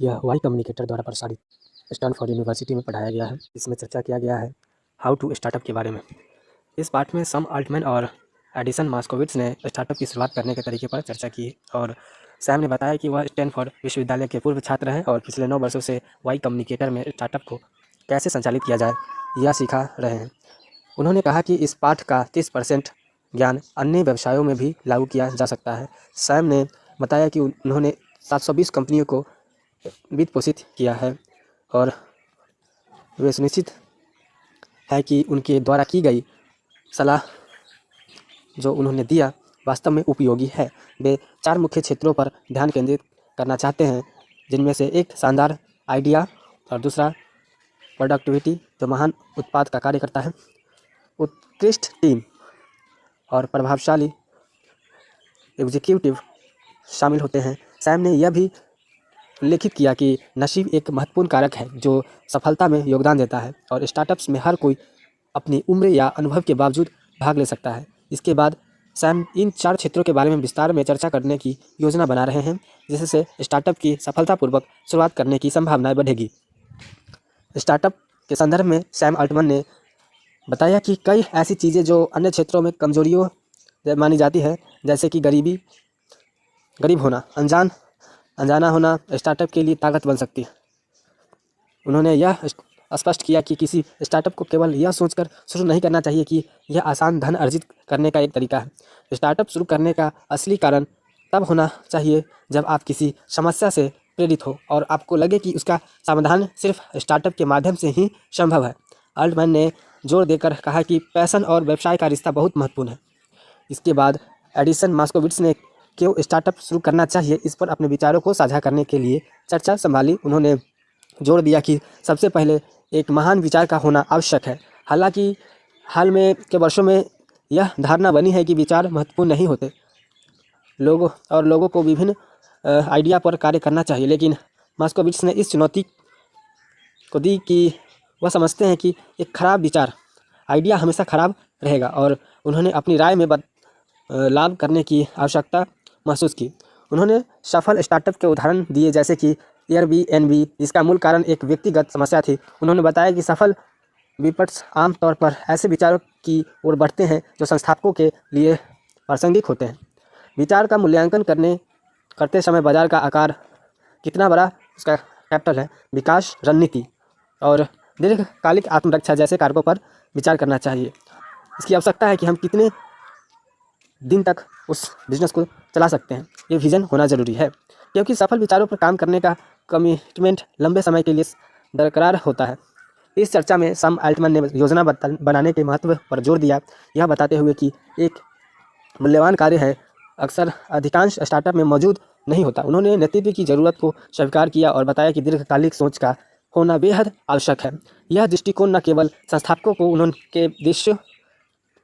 यह Y communicator द्वारा प्रसारित स्टैनफोर्ड यूनिवर्सिटी में पढ़ाया गया है। इसमें चर्चा किया गया है हाउ टू स्टार्टअप के बारे में। इस पाठ में सैम अल्टमैन और एडिसन मॉस्कोविट्ज ने स्टार्टअप की शुरुआत करने के तरीके पर चर्चा की और सैम ने बताया कि वह स्टैनफोर्ड विश्वविद्यालय के पूर्व छात्र हैं और पिछले 9 वर्षों से वाई कम्युनिकेटर में स्टार्टअप को कैसे संचालित किया जाए यह सिखा रहे हैं। उन्होंने कहा कि इस पाठ का 30% ज्ञान अन्य व्यवसायों में भी लागू किया जा सकता है। सैम ने बताया कि उन्होंने 720 कंपनियों को वित्त पोषित किया है और वे सुनिश्चित है कि उनके द्वारा की गई सलाह जो उन्होंने दिया वास्तव में उपयोगी है। वे 4 मुख्य क्षेत्रों पर ध्यान केंद्रित करना चाहते हैं, जिनमें से एक शानदार आइडिया और दूसरा प्रोडक्टिविटी जो महान उत्पाद का कार्य करता है, उत्कृष्ट टीम और प्रभावशाली एग्जीक्यूटिव शामिल होते हैं। सैम ने यह भी उल्लेखित किया कि नसीब एक महत्वपूर्ण कारक है जो सफलता में योगदान देता है और स्टार्टअप्स में हर कोई अपनी उम्र या अनुभव के बावजूद भाग ले सकता है। इसके बाद सैम इन 4 क्षेत्रों के बारे में विस्तार में चर्चा करने की योजना बना रहे हैं, जिससे स्टार्टअप की सफलतापूर्वक शुरुआत करने की संभावनाएं बढ़ेगी। स्टार्टअप के संदर्भ में सैम अल्टमैन ने बताया कि कई ऐसी चीज़ें जो अन्य क्षेत्रों में कमजोरियों मानी जाती है, जैसे कि गरीब होना, अनजाना होना स्टार्टअप के लिए ताकत बन सकती है। उन्होंने यह स्पष्ट किया कि किसी स्टार्टअप को केवल यह सोचकर शुरू नहीं करना चाहिए कि यह आसान धन अर्जित करने का एक तरीका है। स्टार्टअप शुरू करने का असली कारण तब होना चाहिए जब आप किसी समस्या से प्रेरित हो और आपको लगे कि उसका समाधान सिर्फ स्टार्टअप के माध्यम से ही संभव है। अल्टमैन ने जोर देकर कहा कि पैशन और व्यवसाय का रिश्ता बहुत महत्वपूर्ण है। इसके बाद एडिसन मॉस्कोविट्ज ने क्यों स्टार्टअप शुरू करना चाहिए इस पर अपने विचारों को साझा करने के लिए चर्चा संभाली। उन्होंने जोर दिया कि सबसे पहले एक महान विचार का होना आवश्यक है। हालांकि हाल में के वर्षों में यह धारणा बनी है कि विचार महत्वपूर्ण नहीं होते, लोगों को विभिन्न आइडिया पर कार्य करना चाहिए, लेकिन मॉस्कोविट्ज ने इस चुनौती को दी कि वह समझते हैं कि एक खराब विचार आइडिया हमेशा खराब रहेगा और उन्होंने अपनी राय में लाभ करने की आवश्यकता महसूस की। उन्होंने सफल स्टार्टअप के उदाहरण दिए, जैसे कि एयरबीएनबी, जिसका मूल कारण एक व्यक्तिगत समस्या थी। उन्होंने बताया कि सफल विपट्स आमतौर पर ऐसे विचारों की ओर बढ़ते हैं जो संस्थापकों के लिए प्रासंगिक होते हैं। विचार का मूल्यांकन करते समय बाजार का आकार, कितना बड़ा उसका कैपिटल है, विकास रणनीति और दीर्घकालिक आत्मरक्षा जैसे कारकों पर विचार करना चाहिए। इसकी आवश्यकता है कि हम कितने दिन तक उस बिजनेस को चला सकते हैं। ये विजन होना ज़रूरी है, क्योंकि सफल विचारों पर काम करने का कमिटमेंट लंबे समय के लिए बरकरार होता है। इस चर्चा में सैम अल्टमैन ने योजना बनाने के महत्व पर जोर दिया, यह बताते हुए कि एक मूल्यवान कार्य है अक्सर अधिकांश स्टार्टअप में मौजूद नहीं होता। उन्होंने नेतृत्व की ज़रूरत को स्वीकार किया और बताया कि दीर्घकालिक सोच का होना बेहद आवश्यक है। यह दृष्टिकोण न केवल संस्थापकों को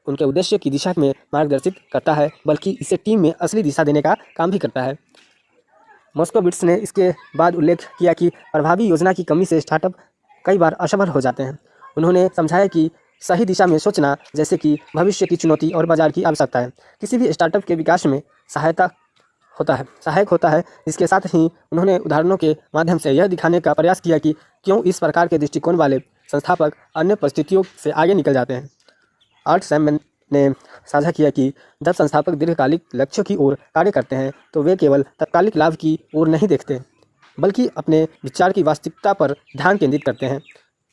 उनके उद्देश्य की दिशा में मार्गदर्शित करता है, बल्कि इसे टीम में असली दिशा देने का काम भी करता है। मॉस्कोविट्ज ने इसके बाद उल्लेख किया कि प्रभावी योजना की कमी से स्टार्टअप कई बार असफल हो जाते हैं। उन्होंने समझाया कि सही दिशा में सोचना, जैसे कि भविष्य की चुनौती और बाजार की आवश्यकता है, किसी भी स्टार्टअप के विकास में सहायक होता है। इसके साथ ही उन्होंने उदाहरणों के माध्यम से यह दिखाने का प्रयास किया कि क्यों इस प्रकार के दृष्टिकोण वाले संस्थापक अन्य परिस्थितियों से आगे निकल जाते हैं। सैम ने साझा किया कि जब संस्थापक दीर्घकालिक लक्ष्यों की ओर कार्य करते हैं तो वे केवल तात्कालिक लाभ की ओर नहीं देखते, बल्कि अपने विचार की वास्तविकता पर ध्यान केंद्रित करते हैं,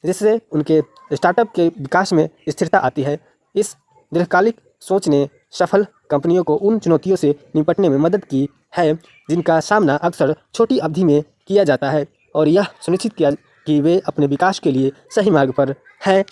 जिससे उनके स्टार्टअप के विकास में स्थिरता आती है। इस दीर्घकालिक सोच ने सफल कंपनियों को उन चुनौतियों से निपटने में मदद की है जिनका सामना अक्सर छोटी अवधि में किया जाता है, और यह सुनिश्चित किया कि वे अपने विकास के लिए सही मार्ग पर हैं।